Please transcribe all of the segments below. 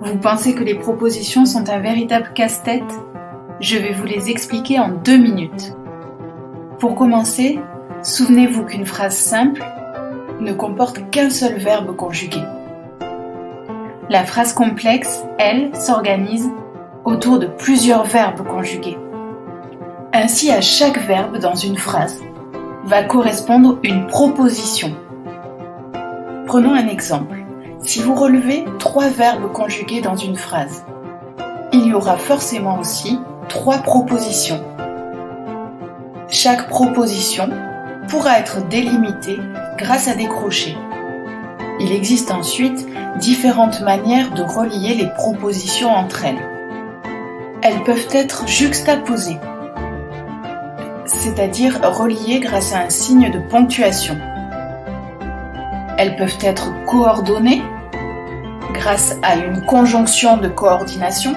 Vous pensez que les propositions sont un véritable casse-tête? Je vais vous les expliquer en 2 minutes. Pour commencer, souvenez-vous qu'une phrase simple ne comporte qu'un seul verbe conjugué. La phrase complexe, elle, s'organise autour de plusieurs verbes conjugués. Ainsi, à chaque verbe dans une phrase va correspondre une proposition. Prenons un exemple. Si vous relevez 3 verbes conjugués dans une phrase, il y aura forcément aussi 3 propositions. Chaque proposition pourra être délimitée grâce à des crochets. Il existe ensuite différentes manières de relier les propositions entre elles. Elles peuvent être juxtaposées, c'est-à-dire reliées grâce à un signe de ponctuation. Elles peuvent être coordonnées grâce à une conjonction de coordination.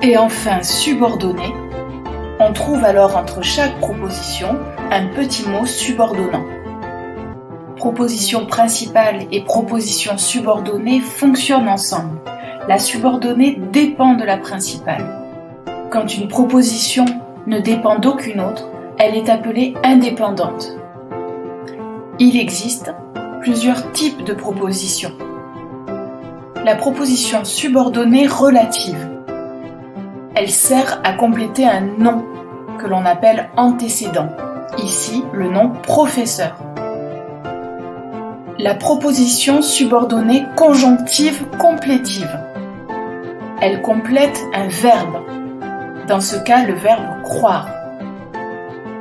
Et enfin subordonnées. On trouve alors entre chaque proposition un petit mot subordonnant. Proposition principale et proposition subordonnée fonctionnent ensemble. La subordonnée dépend de la principale. Quand une proposition ne dépend d'aucune autre, elle est appelée indépendante. Il existe plusieurs types de propositions. La proposition subordonnée relative. Elle sert à compléter un nom que l'on appelle antécédent. Ici, le nom professeur. La proposition subordonnée conjonctive complétive. Elle complète un verbe. Dans ce cas, le verbe croire.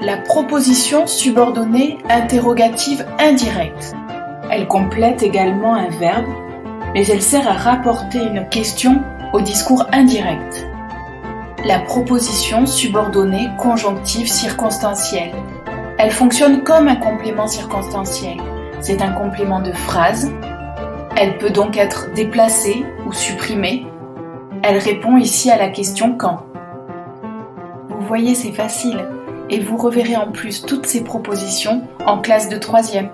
La proposition subordonnée interrogative indirecte. Elle complète également un verbe, mais elle sert à rapporter une question au discours indirect. La proposition subordonnée conjonctive circonstancielle. Elle fonctionne comme un complément circonstanciel. C'est un complément de phrase. Elle peut donc être déplacée ou supprimée. Elle répond ici à la question quand. Vous voyez, c'est facile. Et vous reverrez en plus toutes ces propositions en classe de 3e.